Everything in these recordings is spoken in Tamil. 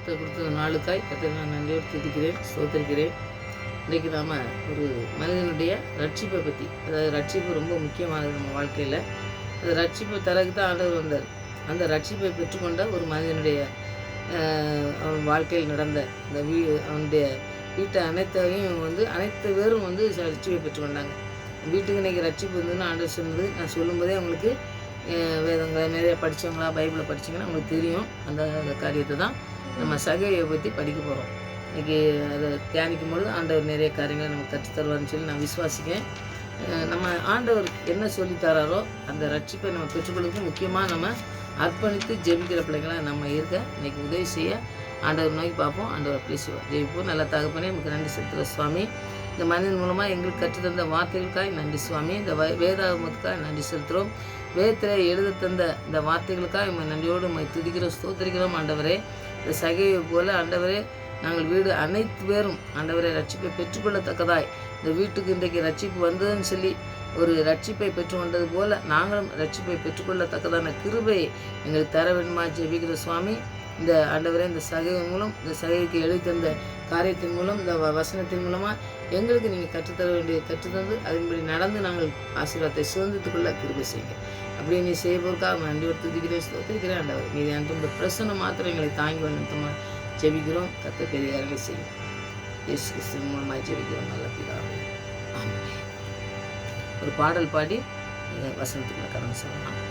கர்த்தர் கொடுத்த நாளுக்காய் கர்த்தரை நான் நன்றியோடு துதிக்கிறேன், ஸ்தோத்திரிக்கிறேன். இன்றைக்கி நாம் ஒரு மனிதனுடைய ரட்சிப்பை பற்றி, அதாவது ரட்சிப்பு ரொம்ப முக்கியமானது நம்ம வாழ்க்கையில். அந்த ரட்சிப்பை தரக்கு தான் ஆண்டவர் வந்தார். அந்த ரட்சிப்பை பெற்றுக்கொண்ட ஒரு மனிதனுடைய அவன் வாழ்க்கையில் நடந்த இந்த அவனுடைய வீட்டை அனைத்தையும் அனைத்து பேரும் ரட்சிப்பை பெற்றுக்கொண்டாங்க. வீட்டுக்கு இன்றைக்கி ரட்சிப்பு இருந்ததுன்னு ஆண்டவர் சொன்னது நான் சொல்லும்போதே அவங்களுக்கு வேதங்களை நிறைய படித்தவங்களா பைபிளை படித்தீங்கன்னா அவங்களுக்கு தெரியும். அந்த காரியத்தை தான் நம்ம சகையை பற்றி படிக்க போகிறோம். இன்றைக்கி அதை தியானிக்கும் பொழுது ஆண்டவர் நிறைய காரியங்களை நமக்கு கற்றுத்தருவார்னு சொல்லி நான் விசுவாசிக்கிறேன். நம்ம ஆண்டவர் என்ன சொல்லித்தராரோ அந்த ரட்சிப்பை நம்ம பெற்றுக்கொள்ளுக்கு முக்கியமாக நம்ம அர்ப்பணித்து ஜெபிக்கிற பிள்ளைங்களாக நம்ம இருக்க இன்றைக்கி உதவி செய்ய ஆண்டவர் நோக்கி பார்ப்போம். ஆண்டவர் பேசுவோம், ஜெயிப்போம். நல்ல தகப்பனே நமக்கு நன்றி செலுத்துகிற சுவாமி. இந்த மனிதன் மூலமாக எங்களுக்கு கற்றுத்தந்த வார்த்தைகளுக்காக நன்றி சுவாமி. இந்த வேதாகமத்துக்காக நன்றி செலுத்துகிறோம். வேதத்தில் எழுத தந்த இந்த வார்த்தைகளுக்காக நம்ம நன்றியோடு நம்ம துதிக்கிறோம், ஸ்தோத்திரிக்கிறோம். ஆண்டவரே, இந்த சகையை போல் ஆண்டவரே நாங்கள் வீடு அனைத்து பேரும் ஆண்டவரை ரட்சிப்பை பெற்றுக்கொள்ளத்தக்கதாய் இந்த வீட்டுக்கு இன்றைக்கு ரட்சிப்பு வந்ததுன்னு சொல்லி ஒரு ரட்சிப்பை பெற்றுக்கொண்டது போல் நாங்களும் ரட்சிப்பை பெற்றுக்கொள்ளத்தக்கதான கிருபையை எங்களுக்கு தர வேண்டுமா ஜெபிக்கிற சுவாமி. இந்த ஆண்டவரே இந்த சகையின் மூலம், இந்த சகைக்கு எழுதி தந்த காரியத்தின் மூலம், இந்த வசனத்தின் மூலமாக எங்களுக்கு நீங்கள் கற்றுத்தர வேண்டிய கற்றுத்தந்து அதன்படி நடந்து நாங்கள் ஆசீர்வாதத்தை சுதந்திரத்துக்குள்ள கிருபை செய்யுங்க. அப்படி நீ செய்வதற்காக நன்றியோடு துதிக்கிறேன், ஸ்தோத்திரிக்கிறேன். ஆண்டவர் நீ அந்த பிரசன்னம் மாத்திரம் எங்களை தாங்கி வந்தமாக ஜெபிக்கிறோம். கர்த்தர் பெரிய காரியங்களை செய்யும். இயேசு கிறிஸ்துவின் மூலமாக ஜெபிக்கிறோம் நல்ல பிதாவே, ஆமென். ஒரு பாடல் பாடி வசனத்துக்குள்ள கடந்து செல்லலாம்.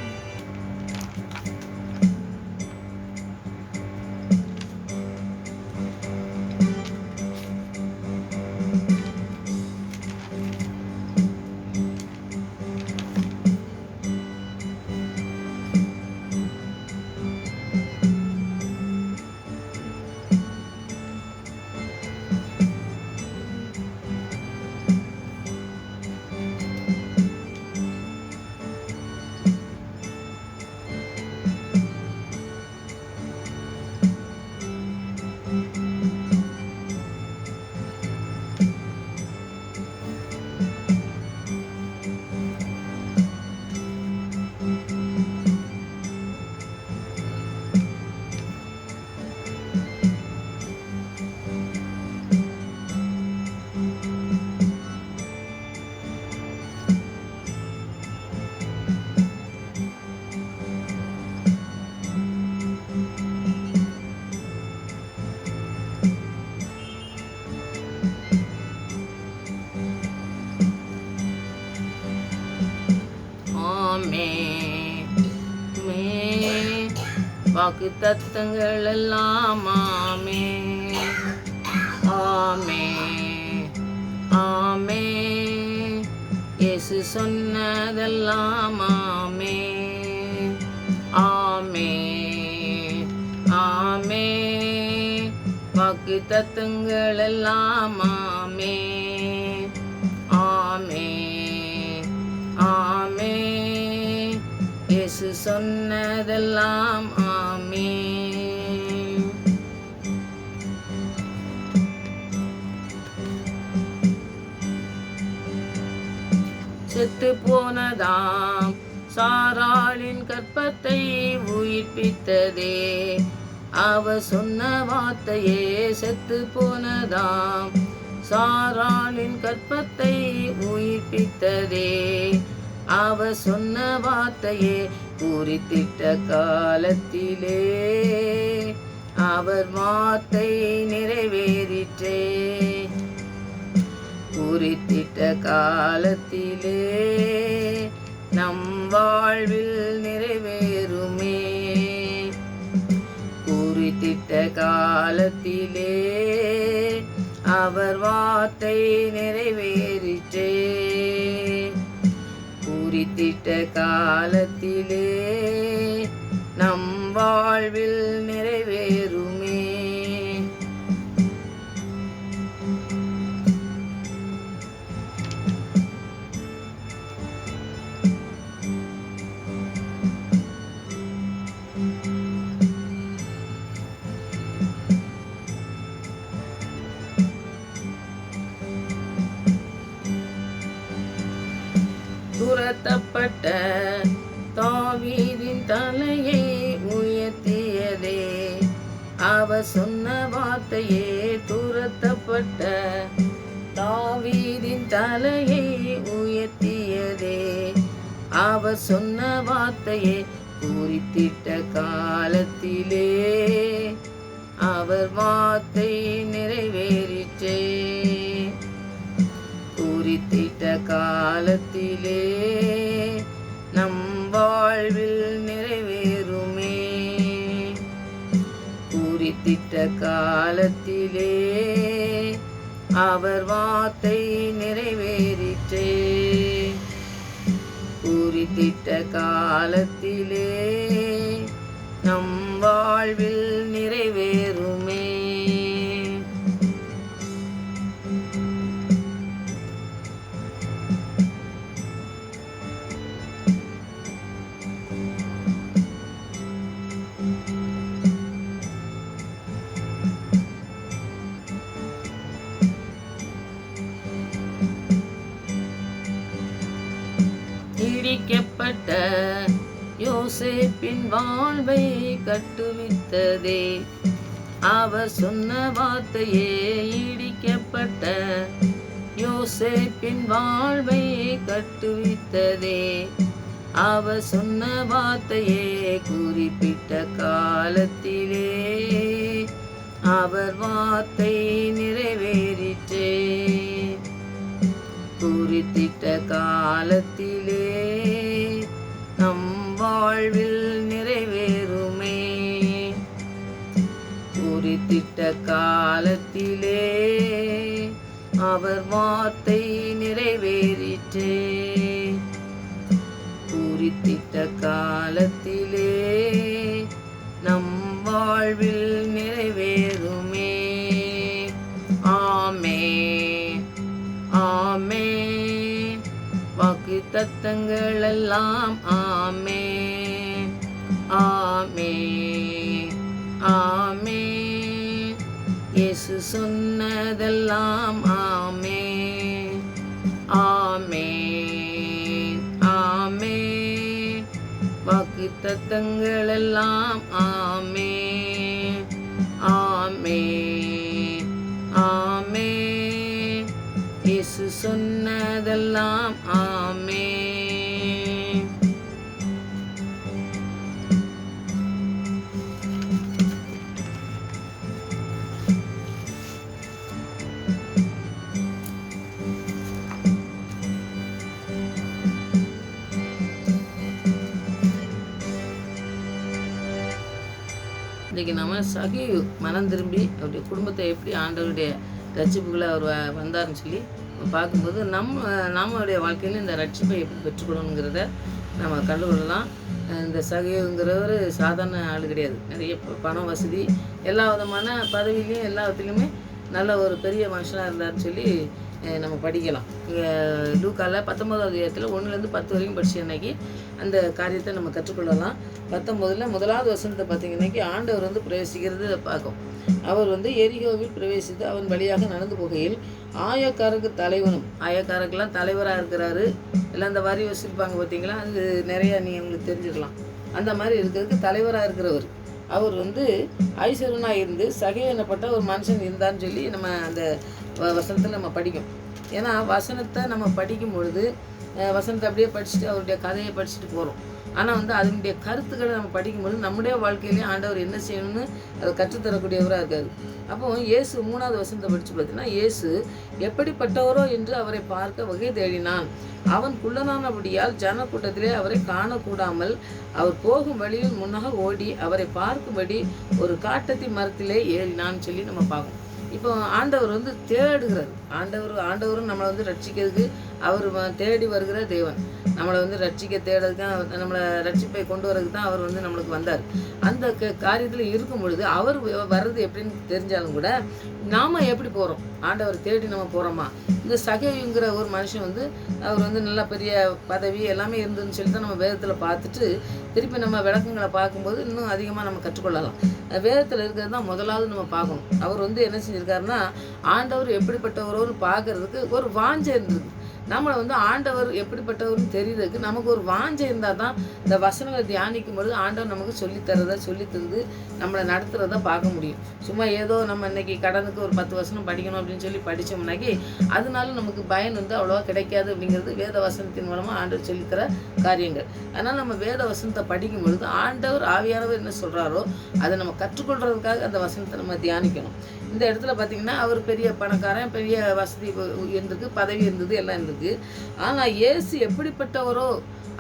வாக்கு தத்தங்கள் எல்லாம் ஆமே ஆமே ஆமே. இயேசு சொன்னதெல்லாம் ஆமே ஆமே ஆமே. வாக்கு தத்தங்கள் எல்லாம் ஆமே ஆமே ஆமே. இயேசு சொன்னதெல்லாம் ஆமே. செத்து போனதாம் சாராளின் கற்பத்தை உயிர்ப்பித்ததே அவ சொன்ன வார்த்தையே. செத்து போனதாம் சாராளின் கற்பத்தை உயிர்ப்பித்ததே அவ சொன்ன வார்த்தையே. குறித்திட்ட காலத்திலே அவர் வார்த்தை நிறைவேறிற்றே. குறித்திட்ட காலத்திலே நம் வாழ்வில் நிறைவேறுமே. குறித்திட்ட காலத்திலே அவர் வார்த்தை நிறைவேறிற்றே. குறித்திட்ட காலத்திலே நம் வாழ்வில் நிறைவேறுமே. துரத்தப்பட்ட தாவீதின் தலையை உயர்த்தியதே அவ அவர் சொன்ன வார்த்தையே துரத்தப்பட்ட தாவீதின் தலையை உயர்த்தியதே. அவர் சொன்ன வார்த்தையே குறித்திட்ட காலத்திலே அவர் வார்த்தை நிறைவேறிற்றே. குறித்திட்ட காலத்திலே நம் வாழ்வில் நிறைவேறுமே. குறித்திட்ட காலத்திலே அவர் வார்த்தை நிறைவேறிற்றே. குறித்திட்ட காலத்திலே நம் வாழ்வில் நிறைவேறுமே. இடிக்கப்பட்ட யோசேப்பின் வாழ்வை கட்டுவித்ததே. அவர் சொன்ன வார்த்தையே இடிக்கப்பட்ட யோசேப்பின் வாழ்வை கட்டுவித்ததே. அவர் சொன்ன வார்த்தையே குறிப்பிட்ட காலத்திலே அவர் வார்த்தை நிறைவேறிற்றே. குறித்திட்ட காலத்திலே நம் வாழ்வில் நிறைவேறுமே. குறித்திட்ட காலத்திலே அவர் வார்த்தை நிறைவேறிற்றே. குறித்திட்ட காலத்திலே நம் வாழ்வில் நிறைவேறுமே. ஆமென், ஆமென். வாக்குத்தத்தங்கள் எல்லாம் ஆமென், ஆமென், ஆமென். இயேசு சொன்னதெல்லாம் ஆமென், ஆமென், ஆமென். வாக்குத்தத்தங்கள் எல்லாம் ஆமென், ஆமென், ஆமென். இயேசு சொன்னதெல்லாம் ஆமென். இன்றைக்கி நம்ம சகேயு மனம் திரும்பி அவருடைய குடும்பத்தை எப்படி ஆண்டவருடைய ரட்சிப்புகளை அவர் வந்தார்னு சொல்லி பார்க்கும்போது நம்மளுடைய வாழ்க்கையில் இந்த ரட்சிப்பை எப்படி பெற்றுக்கணுங்கிறத நம்ம கண்டுகொள்ளலாம். இந்த சகேயுங்கிறவர் சாதாரண ஆள் கிடையாது. நிறைய பணம் வசதி எல்லா விதமான பதவியிலையும் எல்லாத்துலேயுமே நல்ல ஒரு பெரிய மனுஷனாக இருந்தார்னு சொல்லி நம்ம படிக்கலாம். லூக்காவில் 19வது அதிகாரத்தில் 1லேருந்து 10 வரைக்கும் படிச்சு அன்னைக்கு அந்த காரியத்தை நம்ம கற்றுக்கொள்ளலாம். 19ல் 1வது வசனத்தை பார்த்தீங்கன்னாக்கி ஆண்டவர் பிரவேசிக்கிறது பார்க்கும். அவர் எரிகோவில் பிரவேசித்து அவன் வழியாக நடந்து போகையில் ஆயக்காரருக்கு தலைவனும், ஆயக்காரருக்கெல்லாம் தலைவராக இருக்கிறாரு. எல்லாம் அந்த வரி வசூலிப்பாங்க பார்த்தீங்களா, அது நிறையா உங்களுக்கு தெரிஞ்சுக்கலாம். அந்த மாதிரி இருக்கிறதுக்கு தலைவராக இருக்கிறவர் அவர் ஐஸ்வரனாக இருந்து சகே எனப்பட்ட ஒரு மனுஷன் இருந்தான்னு சொல்லி நம்ம அந்த வசனத்தில் நம்ம படிக்கும். ஏன்னா வசனத்தை நம்ம படிக்கும் பொழுது வசனத்தை அப்படியே படிச்சுட்டு அவருடைய கதையை படிச்சுட்டு போகிறோம். ஆனால் அதனுடைய கருத்துக்களை நம்ம படிக்கும்போது நம்முடைய வாழ்க்கையிலேயே ஆண்டவர் என்ன செய்யணும்னு அதை கற்றுத்தரக்கூடியவராக இருக்காரு. அப்போ இயேசு 3வது வசனத்தை படித்து பார்த்தீங்கன்னா, இயேசு எப்படிப்பட்டவரோ என்று அவரை பார்க்க வகை தேடினான். அவன் குள்ளனானபடியால் ஜனக்கூட்டத்திலே அவரை காணக்கூடாமல் அவர் போகும் வழியில் முன்னாக ஓடி அவரை பார்க்கும்படி ஒரு காட்டத்தி மரத்திலே ஏறினான்னு சொல்லி நம்ம பார்க்கணும். இப்போ ஆண்டவர் தேடுகிறார். ஆண்டவரும் நம்மளை ரட்சிக்கிறதுக்கு அவர் தேடி வருகிற தேவன். நம்மளை ரட்சிக்க தேடுறதுக்கு தான், நம்மளை ரட்சிப்பை கொண்டு வரதுக்கு தான் அவர் நம்மளுக்கு வந்தார். அந்த காரியத்தில் இருக்கும் பொழுது அவர் வர்றது எப்படின்னு தெரிஞ்சாலும் கூட நாம் எப்படி போகிறோம், ஆண்டவர் தேடி நம்ம போகிறோமா? இந்த சகேயுங்கிற ஒரு மனுஷன் அவர் நல்லா பெரிய பதவி எல்லாமே இருந்துன்னு சொல்லி தான் நம்ம வேதத்தில் பார்த்துட்டு திருப்பி நம்ம விளக்கங்களை பார்க்கும்போது இன்னும் அதிகமாக நம்ம கற்றுக்கொள்ளலாம். வேதத்தில் இருக்கிறது தான் முதலாவது நம்ம பார்க்கணும். அவர் என்ன செஞ்சுருக்காருன்னா, ஆண்டவர் எப்படிப்பட்டவரோன்னு பார்க்கறதுக்கு ஒரு வாஞ்சை இருந்திருக்கு. நம்மளை வந்து ஆண்டவர் எப்படிப்பட்டவர்னு தெரியுறதுக்கு நமக்கு ஒரு வாஞ்சை இருந்தால் தான் இந்த வசனங்களை தியானிக்கும் பொழுது ஆண்டவர் நமக்கு சொல்லித்தருது நம்மளை நடத்துகிறத பார்க்க முடியும். சும்மா ஏதோ நம்ம இன்னைக்கு கடனுக்கு ஒரு 10 வசனம் படிக்கணும் அப்படின்னு சொல்லி படித்தோம்னாக்கி அதனால நமக்கு பயன் வந்து அவ்வளோவா கிடைக்காது அப்படிங்கிறது வேத வசனத்தின் மூலமாக ஆண்டவர் சொல்லித்தர காரியங்கள். அதனால் நம்ம வேத வசனத்தை படிக்கும் பொழுது ஆண்டவர் ஆவியானவர் என்ன சொல்கிறாரோ அதை நம்ம கற்றுக்கொள்கிறதுக்காக அந்த வசனத்தை நம்ம தியானிக்கணும். இந்த இடத்துல பார்த்திங்கன்னா அவர் பெரிய பணக்காரன், பெரிய வசதி இருந்திருக்கு, பதவி இருந்தது, எல்லாம் இருந்திருக்கு. ஆனால் இயேசு எப்படிப்பட்டவரோ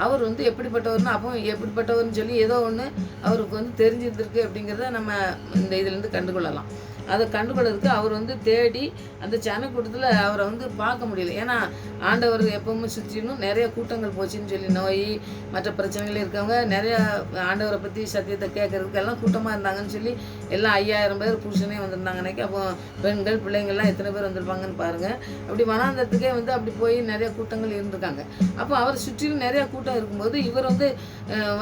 அவர் வந்து எப்படிப்பட்டவர்னா அப்போ எப்படிப்பட்டவர்னு சொல்லி ஏதோ ஒன்று அவருக்கு வந்து தெரிஞ்சிருந்திருக்கு அப்படிங்கிறத நம்ம இந்த இதுலேருந்து கண்டுகொள்ளலாம். அதை கண்டுகொள்றதுக்கு அவர் வந்து தேடி அந்த ஜனக்கூட்டத்தில் அவரை வந்து பார்க்க முடியல. ஏன்னா ஆண்டவர் எப்பவுமே சுற்றினும் நிறைய கூட்டங்கள் போச்சுன்னு சொல்லி நோய் மற்ற பிரச்சனைகள் இருக்கவங்க நிறையா ஆண்டவரை பற்றி சத்தியத்தை கேட்கறதுக்கு எல்லாம் கூட்டமாக இருந்தாங்கன்னு சொல்லி எல்லாம் 5000 பேர் புருஷனே வந்திருந்தாங்க. அன்றைக்கி அப்போ பெண்கள் பிள்ளைங்கள்லாம் எத்தனை பேர் வந்திருப்பாங்கன்னு பாருங்கள். அப்படி வனாந்தரத்துக்கே வந்து அப்படி போய் நிறைய கூட்டங்கள் இருந்திருக்காங்க. அப்போ அவரை சுற்றிலும் நிறையா கூட்டம் இருக்கும்போது இவர்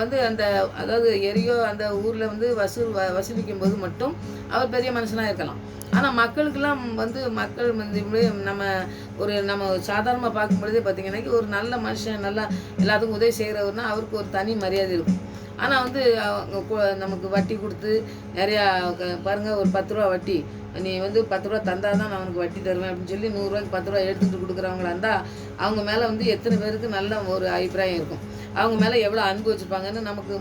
வந்து அந்த அதாவது எரியோ அந்த ஊரில் வந்து வசூலிக்கும் போது மட்டும் அவர் பெரிய மனுஷனாக இருக்கலாம். ஆனால் மக்களுக்கெல்லாம் வந்து மக்கள் வந்து நம்ம சாதாரணமாக பார்க்கும் பொழுதே பார்த்திங்கன்னாக்கி ஒரு நல்ல மனுஷன், நல்லா எல்லாத்துக்கும் உதவி செய்கிறவர்னா அவருக்கு ஒரு தனி மரியாதை இருக்கும். ஆனால் வந்து நமக்கு வட்டி கொடுத்து நிறையா பாருங்கள், ஒரு 10 ரூபா வட்டி, நீ வந்து 10 ரூபா தந்தால் தான் நான் உனக்கு வட்டி தருவேன் அப்படின்னு சொல்லி 100 ரூபாய்க்கு 10 ரூபா எடுத்துகிட்டு கொடுக்குறவங்களா இருந்தால் அவங்க மேலே வந்து எத்தனை பேருக்கு நல்ல ஒரு அபிப்பிராயம் இருக்கும், அவங்க மேலே எவ்வளோ அன்பு வச்சுருப்பாங்கன்னு நமக்கு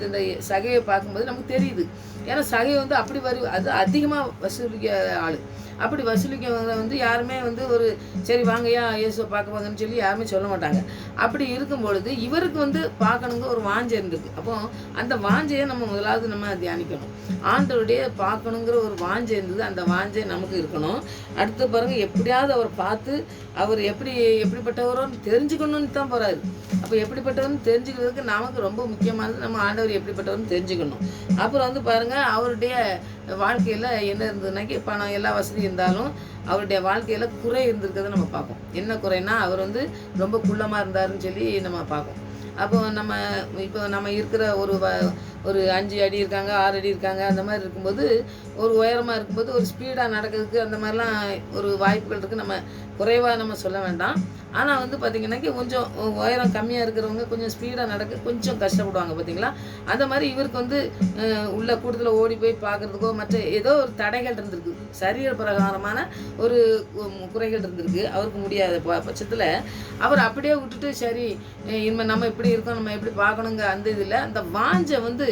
இந்த சகையை பார்க்கும்போது நமக்கு தெரியுது. ஏன்னா சகை வந்து அப்படி அது அதிகமாக வசூலிக்க ஆள். அப்படி வசூலிக்கவங்க வந்து யாருமே வந்து ஒரு சரி வாங்கய்யா இயேசுவை பார்க்க வாங்கன்னு சொல்லி யாருமே சொல்ல மாட்டாங்க. அப்படி இருக்கும் பொழுது இவருக்கு வந்து பார்க்கணுங்க ஒரு வாஞ்சை இருந்திருக்கு. அப்போ அந்த வாஞ்சையை நம்ம முதலாவது நம்ம தியானிக்கணும். ஆண்டவருடைய பார்க்கணுங்கிற ஒரு வாஞ்சை இருந்தது, அந்த வாஞ்சை நமக்கு இருக்கணும். அடுத்து பாருங்கள், எப்படியாவது அவர் பார்த்து அவர் எப்படிப்பட்டவரோன்னு தெரிஞ்சுக்கணும்னு தான் போகிறாரு. அப்போ எப்படிப்பட்டவர்னு தெரிஞ்சுக்கிறதுக்கு நமக்கு ரொம்ப முக்கியமானது நம்ம ஆண்டவர் எப்படிப்பட்டவர்னு தெரிஞ்சுக்கணும். அப்புறம் வந்து பாருங்கள், அவருடைய வாழ்க்கையில் என்ன இருந்ததுனாக்கி பணம் எல்லா வசதியும் இருந்தாலும் அவருடைய வாழ்க்கையில் குறை இருந்திருக்கிறத நம்ம பார்ப்போம். என்ன குறைனா அவர் வந்து ரொம்ப குள்ளமாக இருந்தாருன்னு சொல்லி நம்ம பார்ப்போம். அப்போ நம்ம இருக்கிற ஒரு 5 அடி இருக்காங்க, 6 அடி இருக்காங்க, அந்த மாதிரி இருக்கும்போது ஒரு உயரமாக இருக்கும்போது ஒரு ஸ்பீடாக நடக்கிறதுக்கு அந்த மாதிரிலாம் ஒரு வாய்ப்புகள் இருக்குது. நம்ம குறைவாக நம்ம சொல்ல வேண்டாம். ஆனால் வந்து பார்த்திங்கன்னாக்கி கொஞ்சம் உயரம் கம்மியாக இருக்கிறவங்க கொஞ்சம் ஸ்பீடாக நடக்க கொஞ்சம் கஷ்டப்படுவாங்க பார்த்திங்களா. அந்த மாதிரி இவருக்கு வந்து உள்ள கூட்டத்தில் ஓடி போய் பார்க்குறதுக்கோ மற்ற ஏதோ ஒரு தடைகள் இருந்திருக்கு, சரீர பிரகாரமான ஒரு குறைகள் இருந்திருக்கு. அவருக்கு முடியாத பட்சத்தில் அவர் அப்படியே விட்டுட்டு சரி இனிமேல் நம்ம இப்படி இருக்கோம், நம்ம எப்படி பார்க்கணுங்க அந்த இதில் அந்த வாஞ்சை வந்து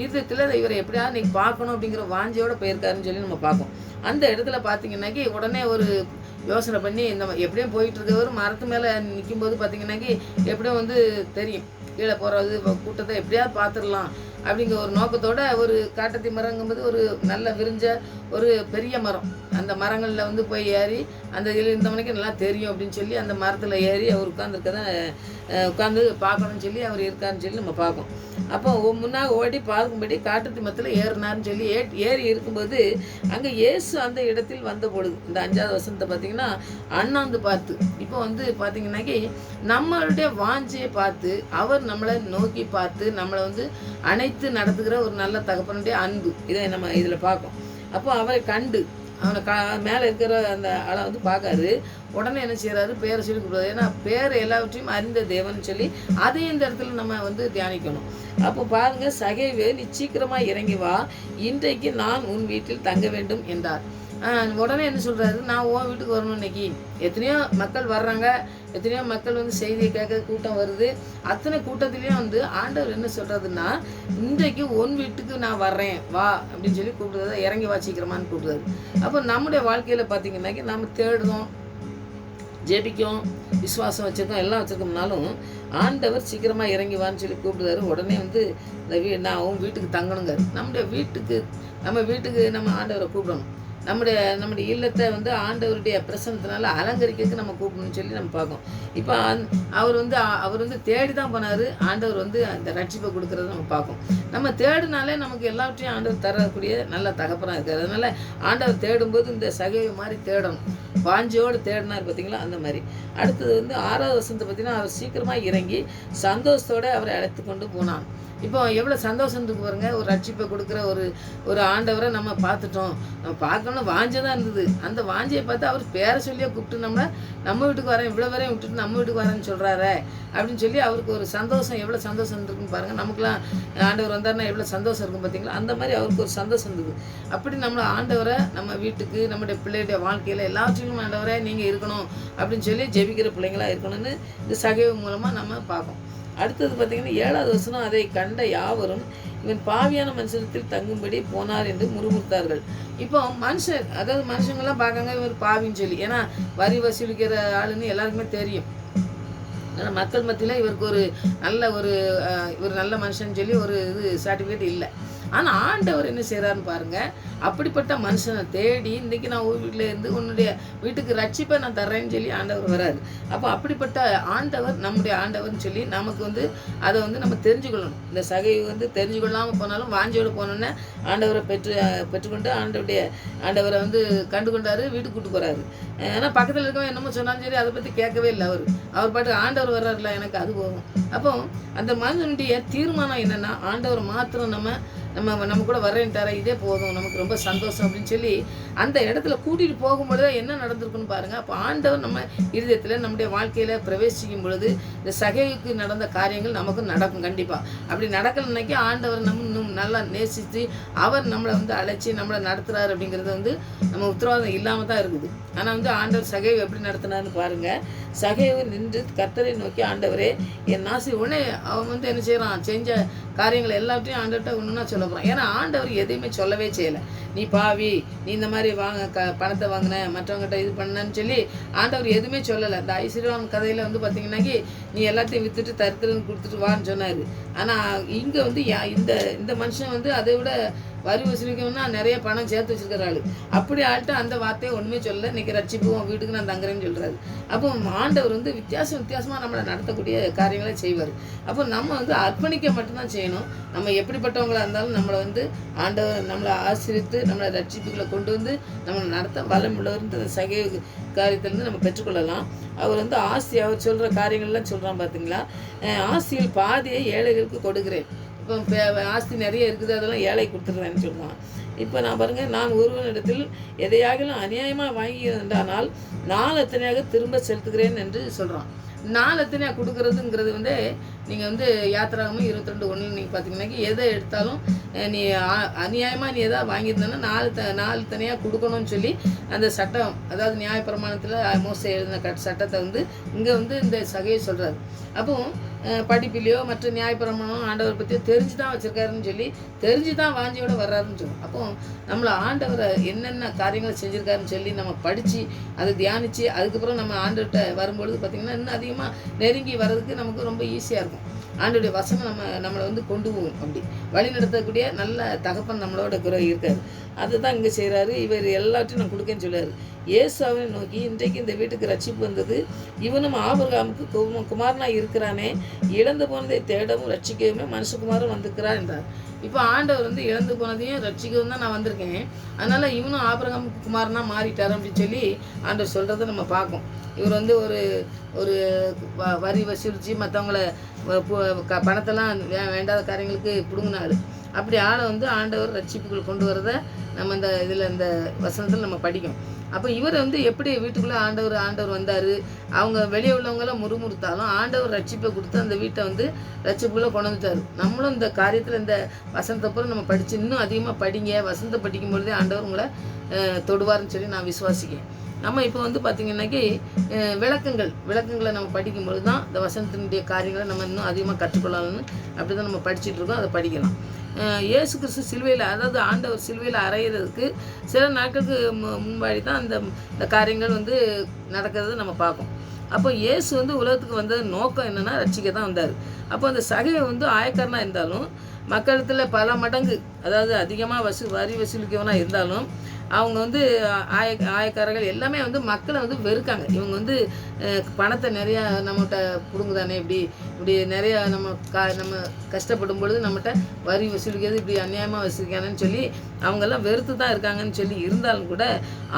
இதயத்தில் இவரை எப்படியாவது இன்றைக்கி பார்க்கணும் அப்படிங்கிற வாஞ்சையோடு போயிருக்காருன்னு சொல்லி நம்ம பார்ப்போம். அந்த இடத்துல பார்த்திங்கன்னாக்கி உடனே ஒரு யோசனை பண்ணி எப்படியும் போயிட்டு இருக்கவர் மரத்து மேலே நிற்கும்போது பார்த்திங்கன்னாக்கி எப்படியும் வந்து தெரியும் கீழே போகிறது கூட்டத்தை எப்படியாவது பார்த்துடலாம் அப்படிங்கிற ஒரு நோக்கத்தோடு ஒரு காட்டத்தி மரங்கும்போது ஒரு நல்ல விரிஞ்ச ஒரு பெரிய மரம், அந்த மரங்களில் வந்து போய் ஏறி அந்த இதில் இந்த மணிக்கு நல்லா தெரியும் அப்படின்னு சொல்லி அந்த மரத்தில் ஏறி அவர் உட்காந்து பார்க்கணும்னு சொல்லி அவர் இருக்காருன்னு சொல்லி நம்ம பார்க்கோம். அப்போ முன்னாக ஓடி பார்க்கும்படி காட்டுத்தி மரத்தில் ஏறினார்னு சொல்லி ஏறி இருக்கும்போது அங்கே இயேசு அந்த இடத்தில் வந்த பொழுது இந்த 5வது வசனத்தை பார்த்திங்கன்னா அண்ணாந்து பார்த்து இப்போ வந்து பார்த்திங்கன்னாக்கி நம்மளுடைய வாஞ்சையை பார்த்து அவர் நம்மளை நோக்கி பார்த்து நம்மளை வந்து அனைத்து நடத்துகிற ஒரு நல்ல தகப்பனுடைய அன்பு இதை நம்ம இதில் பார்க்கோம். அப்போ அவரை கண்டு அவனை மேலே இருக்கிற அந்த ஆளை வந்து பார்க்காரு. உடனே என்ன செய்கிறாரு, பேரை சொல்லி கொடுக்குறாரு. ஏன்னா பேர் எல்லாவற்றையும் அறிந்த தேவன் சொல்லி அதையும் இந்த இடத்துல நம்ம வந்து தியானிக்கணும். அப்போ பாருங்கள், சகைவே நீ சீக்கிரமாக இறங்கி வா, இன்றைக்கு நான் உன் வீட்டில் தங்க வேண்டும் என்றார். உடனே என்ன சொல்கிறாரு, நான் உன் வீட்டுக்கு வரணும். இன்னைக்கு எத்தனையோ மக்கள் வர்றாங்க, எத்தனையோ மக்கள் வந்து செய்தியை கேட்க கூட்டம் வருது. அத்தனை கூட்டத்துலேயும் வந்து ஆண்டவர் என்ன சொல்கிறதுன்னா, இன்றைக்கு உன் வீட்டுக்கு நான் வர்றேன் வா அப்படின்னு சொல்லி கூப்பிடுறது, இறங்கி வா சீக்கிரமானு கூப்பிடுறது. அப்போ நம்முடைய வாழ்க்கையில் பார்த்திங்கன்னாக்கி நம்ம தேடுறோம், ஜெபிக்கும், விசுவாசம் வச்சுருக்கோம், எல்லாம் வச்சுருக்கோம்னாலும் ஆண்டவர் சீக்கிரமாக இறங்கி வான்னு சொல்லி கூப்பிடுறாரு. உடனே வந்து நான் உன் வீட்டுக்கு தங்கணுங்க. நம்ம வீட்டுக்கு நம்ம ஆண்டவரை கூப்பிடணும். நம்முடைய இல்லத்தை வந்து ஆண்டவருடைய பிரசனத்தினால அலங்கரிக்கிறதுக்கு நம்ம கூப்பிடணும்னு சொல்லி நம்ம பார்க்கோம். இப்போ அவர் வந்து தேடி தான் போனார். ஆண்டவர் வந்து அந்த ரட்சிப்பை கொடுக்குறத நம்ம பார்க்கோம். நம்ம தேடினாலே நமக்கு எல்லாவற்றையும் ஆண்டவர் தரக்கூடிய நல்ல தகப்பனாக இருக்கார். அதனால் ஆண்டவர் தேடும்போது இந்த சகையை மாதிரி தேடணும், வாஞ்சியோடு தேடினார் பார்த்திங்களா, அந்த மாதிரி. அடுத்தது வந்து 6வது வசனத்தை பார்த்திங்கன்னா அவர் சீக்கிரமாக இறங்கி சந்தோஷத்தோடு அவரை அழைத்து கொண்டு போனான். இப்போ எவ்வளோ சந்தோஷம் இருக்கு பாருங்க. ஒரு ரட்சிப்பை கொடுக்குற ஒரு ஆண்டவரை நம்ம பார்த்துட்டோம். நம்ம பார்க்கணும்னு வாஞ்சை தான் இருந்தது. அந்த வாஞ்சையை பார்த்து அவர் பேரை சொல்லியே கூப்பிட்டு நம்ம வீட்டுக்கு வரேன், இவ்வளோ வரையும் விட்டுட்டு நம்ம வீட்டுக்கு வரேன்னு சொல்கிறாரே அப்படின்னு சொல்லி அவருக்கு ஒரு சந்தோஷம், எவ்வளோ சந்தோஷம் இருக்குன்னு பாருங்கள். நமக்குலாம் ஆண்டவர் வந்தாருன்னா எவ்வளோ சந்தோஷம் இருக்கும் பார்த்தீங்களா? அந்த மாதிரி அவருக்கு ஒரு சந்தோஷம் இருந்தது. அப்படி நம்மளை ஆண்டவரை நம்ம வீட்டுக்கு, நம்முடைய பிள்ளையுடைய வாழ்க்கையில் எல்லாவற்றிலும் ஆண்டவரை நீங்கள் இருக்கணும் அப்படின்னு சொல்லி ஜெபிக்கிற பிள்ளைங்களாக இருக்கணும்னு இந்த சகேவு மூலமாக நம்ம பார்ப்போம். அடுத்தது பார்த்திங்கன்னா 7வது வசனம், அதை கண்ட யாவரும் இவன் பாவியான மனுஷனத்தில் தங்கும்படி போனார் என்று முறுமுறுத்தார்கள். இப்போ மனுஷங்கள்லாம் பார்க்காங்க இவர் பாவின்னு சொல்லி. ஏன்னா வரி வசூலிக்கிற ஆளுன்னு எல்லாருக்குமே தெரியும். ஆனால் மக்கள் மத்தியில் இவருக்கு இவர் நல்ல மனுஷன் சொல்லி ஒரு சர்டிஃபிகேட் இல்லை. ஆனால் ஆண்டவர் என்ன செய்கிறாருன்னு பாருங்கள். அப்படிப்பட்ட மனுஷனை தேடி இன்றைக்கி நான் வீட்டில் இருந்து உன்னுடைய வீட்டுக்கு ரட்சிப்பை நான் தர்றேன்னு சொல்லி ஆண்டவர் வராரு. அப்போ அப்படிப்பட்ட ஆண்டவர் நம்முடைய ஆண்டவர்னு சொல்லி நமக்கு அதை நம்ம தெரிஞ்சுக்கொள்ளணும். இந்த சகையை தெரிஞ்சுக்கொள்ளாமல் போனாலும் வாஞ்சியோடு போனோன்னே ஆண்டவரை பெற்றுக்கொண்டு ஆண்டவரை கண்டு கொண்டாரு, வீட்டுக்கு கூட்டு போகிறாரு. ஏன்னா பக்கத்தில் இருக்கவன் என்னமோ சொன்னாலும் சரி அதை பற்றி கேட்கவே இல்லை. அவர் பாட்டு ஆண்டவர் வர்றாருல, எனக்கு அது போகும். அப்போ அந்த மனுஷனுடைய தீர்மானம் என்னென்னா, ஆண்டவர் மாத்திரம் நம்ம கூட வர்றேன்ட்டார, இதே போதும், நமக்கு ரொம்ப சந்தோஷம் அப்படின்னு சொல்லி அந்த இடத்துல கூட்டிகிட்டு போகும்பொழுது என்ன நடந்திருக்குன்னு பாருங்கள். அப்போ ஆண்டவர் நம்ம இருதயத்தில் நம்முடைய வாழ்க்கையில் பிரவேசிக்கும் பொழுது இந்த சகைக்கு நடந்த காரியங்கள் நமக்கும் நடக்கும். கண்டிப்பாக அப்படி நடக்கலைன்னாக்கி ஆண்டவர் இன்னும் நல்லா நேசித்து அவர் நம்மளை அழைச்சி நம்மளை நடத்துகிறார் அப்படிங்கிறது நம்ம உத்தரவாதம் இல்லாமல் தான் இருக்குது. ஆனால் ஆண்டவர் சகைவை எப்படி நடத்தினார்னு பாருங்கள். சகைவை நின்று கர்த்தரை நோக்கி, ஆண்டவரே என் நாசி உடனே அவன் என்ன செய்கிறான், செஞ்ச காரியங்கள் எல்லாத்தையும் ஆண்டவர்கிட்ட ஒன்றுனா சொல்ல போகிறான். ஏன்னா ஆண்டவர் எதையுமே சொல்லவே செய்யலை. நீ பாவி, நீ இந்த மாதிரி பணத்தை வாங்கின, மற்றவங்ககிட்ட இது பண்ணன்னு சொல்லி ஆண்டவர் எதுவுமே சொல்லலை. அந்த ஐஸ்வர்யவான் கதையில் பார்த்தீங்கன்னாக்கி நீ எல்லாத்தையும் விற்றுட்டு தருத்திரன்னு கொடுத்துட்டு வான்னு சொன்னார். ஆனால் இங்கே இந்த மனுஷன் அதை விட வரி வசூலிக்கணும்னா நிறைய பணம் சேர்த்து வச்சுருக்கிற ஆள். அப்படி ஆள்கிட்ட அந்த வார்த்தையை ஒன்றுமே சொல்லலை. இன்றைக்கி ரட்சிப்புவோம், வீட்டுக்கு நான் தங்குறேன்னு சொல்கிறாரு. அப்போ ஆண்டவர் வித்தியாசமாக நம்மளை நடத்தக்கூடிய காரியங்களை செய்வார். அப்போ நம்ம அர்ப்பணிக்க மட்டும்தான் செய்யணும். நம்ம எப்படிப்பட்டவங்களாக இருந்தாலும் நம்மளை ஆண்டவர் நம்மளை ஆசிரித்து நம்மளை ரட்சிப்புகளை கொண்டு நம்மளை நடத்த வளம் உள்ளவர் சகை காரியத்திலேருந்து நம்ம பெற்றுக்கொள்ளலாம். அவர் ஆசி, அவர் சொல்கிற காரியங்கள்லாம் சொல்கிறான் பார்த்தீங்களா. ஆசியில் பாதியை ஏழைகளுக்கு கொடுக்கிறேன். இப்போ ஆஸ்தி நிறைய இருக்குது, அதெல்லாம் ஏழை கொடுத்துட்றேன்னு சொல்லுவான். இப்போ நான் பாருங்கள், நான் ஒருவனிடத்தில் எதையாகலும் அநியாயமாக வாங்கியிருந்தானால் 4 எத்தனையாக திரும்ப செலுத்துகிறேன் என்று சொல்கிறான். 4 எத்தனையாக கொடுக்குறதுங்கிறது நீங்கள் யாத்திராகமும் 22:1 நீங்கள் பார்த்தீங்கன்னாக்கி எதை எடுத்தாலும் நீ அநியாயமாக நீ எதாவது வாங்கியிருந்தேன்னா 4 தனியாக கொடுக்கணும்னு சொல்லி அந்த சட்டம், அதாவது நியாயப்பிரமாணத்தில் மோசே எழுதின சட்டத்தை இங்கே இந்த சகையை சொல்கிறாரு. அப்போது படிப்பிலையோ மற்ற நியாயப்பிரமாணம் ஆண்டவர் பற்றியோ தெரிஞ்சு தான் வச்சுருக்காருன்னு சொல்லி தெரிஞ்சு தான் வாஞ்சியோடு வர்றாருன்னு சொல்லுவோம். அப்போ நம்மளை ஆண்டவரை என்னென்ன காரியங்களை செஞ்சுருக்காருன்னு சொல்லி நம்ம படித்து அதை தியானித்து அதுக்கப்புறம் நம்ம ஆண்டவர்கிட்ட வரும்பொழுது பார்த்திங்கன்னா இன்னும் அதிகமாக நெருங்கி வர்றதுக்கு நமக்கு ரொம்ப ஈஸியாக இருக்கும். ஆண்டோடைய வசனம் நம்மளை கொண்டு போகும். அப்படி வழி நடத்தக்கூடிய நல்ல தகப்பன் நம்மளோட குறை இருக்காரு. அதுதான் இங்கே செய்கிறாரு. இவர் எல்லாத்தையும் நான் கொடுக்கேன்னு சொல்லுவார். இயேசுவை நோக்கி, இன்றைக்கு இந்த வீட்டுக்கு ரட்சிப்பு வந்தது, இவனும் ஆபிரகாமுக்கு குமாரனாக இருக்கிறானே, இழந்து போனதை தேடவும் ரட்சிக்கவுமே மனுஷகுமாரன் வந்திருக்கிறார் என்றார். இப்போ ஆண்டவர் இழந்து போனதையும் ரட்சிக்கவும் தான் நான் வந்திருக்கேன், அதனால் இவனும் ஆபிரகாமுக்கு குமாரனாக மாறிட்டார் அப்படின்னு சொல்லி ஆண்டவர் சொல்கிறத நம்ம பார்ப்போம். இவர் ஒரு வரி வசூலித்து மற்றவங்கள பணத்தெல்லாம் வேண்டாத காரியங்களுக்கு பிடுங்கினாள். அப்படி ஆளை ஆண்டவர் ரட்சிப்புகள் கொண்டு வரதை நம்ம இந்த வசனத்தில் நம்ம படிக்கும். அப்போ இவர் எப்படி வீட்டுக்குள்ளே ஆண்டவர் வந்தார், அவங்க வெளியே உள்ளவங்களாம் முறுமுறுத்தாலும் ஆண்டவர் ரட்சிப்பை கொடுத்து அந்த வீட்டை ரட்சிப்புக்குள்ளே கொண்டு வந்துட்டார். நம்மளும் இந்த காரியத்தில் இந்த வசனத்தை அப்புறம் நம்ம படித்து இன்னும் அதிகமாக படிங்க. வசனத்தை படிக்கும் பொழுதே ஆண்டவர் உங்களை தொடுவார்னு சொல்லி நான் விசுவாசிக்கிறேன். நம்ம இப்போ பார்த்திங்கன்னாக்கி விளக்கங்களை நம்ம படிக்கும்பொழுது தான் இந்த வசனத்தினுடைய காரியங்களை நம்ம இன்னும் அதிகமாக கற்றுக்கொள்ளலாம்னு அப்படி தான் நம்ம படிச்சுட்டு இருக்கோம். அதை படிக்கலாம். இயேசு கிறிஸ்து சிலுவையில், அதாவது ஆண்டவர் சிலுவையில் அறையிறதுக்கு சில நாட்களுக்கு முன்பாடி தான் இந்த காரியங்கள் நடக்கிறத நம்ம பார்ப்போம். அப்போ இயேசு உலகத்துக்கு வந்தது நோக்கம் என்னென்னா ரட்சிக்க தான் வந்தார். அப்போ அந்த சகையை ஆயக்காரனாக இருந்தாலும் மக்களிடத்தில் பல மடங்கு, அதாவது அதிகமாக வரி வசூலிக்கவனாக இருந்தாலும் அவங்க வந்து ஆயக்காரர்கள் எல்லாமே வந்து மக்களை வந்து வெறுக்காங்க. இவங்க வந்து பணத்தை நிறையா நம்மகிட்ட பிடுங்குதானே, இப்படி நிறையா நம்ம கஷ்டப்படும் பொழுது நம்மகிட்ட வரி வசூலிக்கிறது இப்படி அநியாயமாக வசூலிக்கானேன்னு சொல்லி அவங்கெல்லாம் வெறுத்து தான் இருக்காங்கன்னு சொல்லி இருந்தாலும் கூட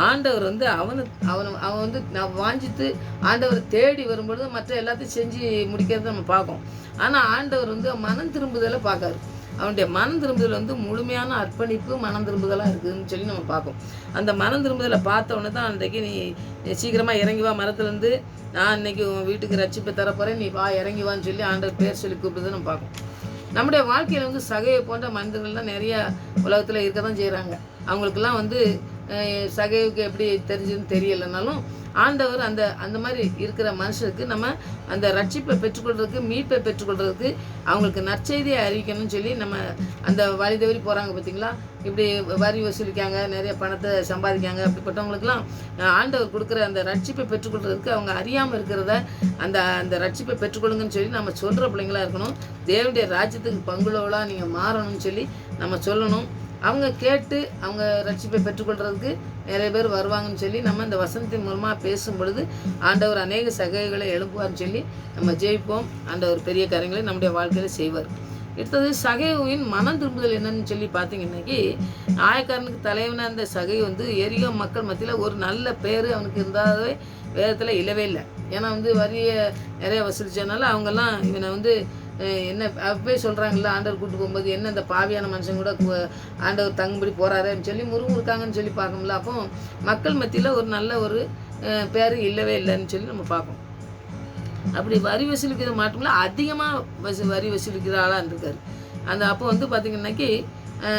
ஆண்டவர் வந்து அவன் வந்து நான் வாஞ்சித்து ஆண்டவர் தேடி வரும்பொழுது மற்ற எல்லாத்தையும் செஞ்சு முடிக்கிறத நம்ம பார்க்கோம். ஆனால் ஆண்டவர் வந்து மனம் திரும்புதலை பார்க்காரு. அவனுடைய மனம் திரும்புதல் வந்து முழுமையான அர்ப்பணிப்பு மனம் திரும்புதலாக இருக்குதுன்னு சொல்லி நம்ம பார்ப்போம். அந்த மனம் திரும்புதலை பார்த்தவொடனே தான் அன்றைக்கு நீ சீக்கிரமாக இறங்கி வா மரத்துலேருந்து, நான் இன்றைக்கி உன் வீட்டுக்கு ரட்சிப்பை தரப்போகிறேன், நீ வா இறங்கி வான்னு சொல்லி ஆண்டவர் பேர் சொல்லி கூப்பிடுறதை நம்ம பார்ப்போம். நம்முடைய வாழ்க்கையில் வந்து சகையை போன்ற மனிதர்கள்லாம் நிறையா உலகத்தில் இருக்க தான் செய்கிறாங்க. அவங்களுக்கெல்லாம் வந்து சகைவுக்கு எப்படி தெரிஞ்சுன்னு தெரியலைனாலும் ஆண்டவர் அந்த மாதிரி இருக்கிற மனுஷருக்கு நம்ம அந்த ரட்சிப்பை பெற்றுக்கொள்றதுக்கு, மீட்பை பெற்றுக்கொள்றதுக்கு அவங்களுக்கு நற்செய்தியை அறிவிக்கணும்னு சொல்லி நம்ம அந்த வழி தவறி போகிறாங்க பார்த்தீங்களா, இப்படி வரி வசூலிக்காங்க, நிறைய பணத்தை சம்பாதிக்காங்க. அப்படிப்பட்டவங்களுக்கெல்லாம் ஆண்டவர் கொடுக்குற அந்த ரட்சிப்பை பெற்றுக்கொள்றதுக்கு அவங்க அறியாமல் இருக்கிறத அந்த ரட்சிப்பை பெற்றுக்கொள்ளுங்கன்னு சொல்லி நம்ம சொல்கிற பிள்ளைங்களாக இருக்கணும். தேவனுடைய ராஜ்யத்துக்கு பங்குள்ளவளாக நீங்கள் மாறணும்னு சொல்லி நம்ம சொல்லணும். அவங்க கேட்டு அவங்க ரட்சிப்பை பெற்றுக்கொள்றதுக்கு நிறைய பேர் வருவாங்கன்னு சொல்லி நம்ம இந்த வசனத்தின் மூலமாக பேசும் பொழுது ஆண்டவர் அநேக சகைகளை எழுப்புவார்னு சொல்லி நம்ம ஜெயிப்போம். ஆண்டவர் பெரிய காரியங்களை நம்முடைய வாழ்க்கையில் செய்வார். அடுத்தது சகைவின் மனம் திரும்புதல் என்னன்னு சொல்லி பார்த்தீங்கன்னாக்கி, ஆயக்காரனுக்கு தலைவனாக அந்த சகை வந்து எரியோ மக்கள் மத்தியில் ஒரு நல்ல பேர் அவனுக்கு இருந்தாவே வேதத்தில் இல்லவே இல்லை. ஏன்னா வந்து வரியை நிறைய வசூலிச்சதுனால அவங்கெல்லாம் இவனை வந்து என்ன அப்பவே சொல்கிறாங்கல்ல, ஆண்டவர் கூப்பிட்டு போகும்போது என்ன இந்த பாவியான மனுஷன் கூட ஆண்டவர் தங்கும்படி போகிறாருன்னு சொல்லி முருமுறுக்காங்கன்னு சொல்லி பார்க்கணும்ல. அப்போ மக்கள் மத்தியில் ஒரு நல்ல ஒரு பேர் இல்லவே இல்லைன்னு சொல்லி நம்ம பார்ப்போம். அப்படி வரி வசூலிக்கிறது மட்டுமில்ல, அதிகமாக வரி வசூலிக்கிற ஆளாக இருந்திருக்காரு. அப்போ வந்து பார்த்திங்கன்னாக்கி